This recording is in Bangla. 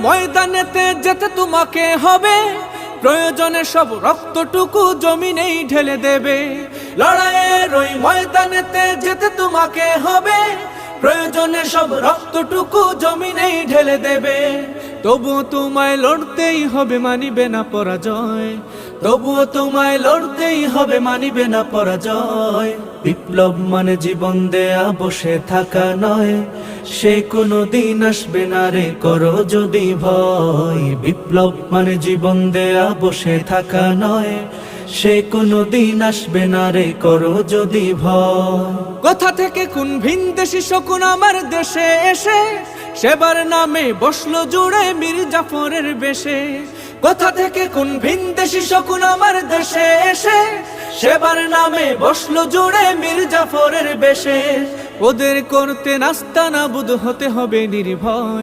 ময়দানেতে যেতে তোমাকে হবে, প্রয়োজনে সব রক্তটুকু জমিনেই ঢেলে দেবে। লড়াইয়ের ওই ময়দানেতে যেতে তোমাকে হবে, প্রয়োজনে সব রক্তটুকু জমিনেই ঢেলে দেবে। তবুও তোমায় লড়তেই হবে, মানিবে না পরাজয়। তবুও তোমায় লড়তেই হবে, মানিবে না পরাজয়। বিপ্লব মানে জীবন দেয়া বসে থাকা নয়, সে কোনো দিন আসবে না রে করো যদি ভয়। বিপ্লব মানে জীবন দেয়া বসে থাকা নয়, সে কোনো দিন আসবে না রে করো যদি ভয়। কোথা থেকে কোন ভিনদেশি শকুন আমার দেশে এসে সেবার নামে বসলো জুড়ে মীর জাফরের বেশে। কোথা থেকে কোন ভিনদেশি শকুন আমার দেশে এসে সেবার নামে বসলো জুড়ে মীর জাফরের বেশে। ওদের করতে নাস্তানাবুদ হতে হবে নির্ভয়।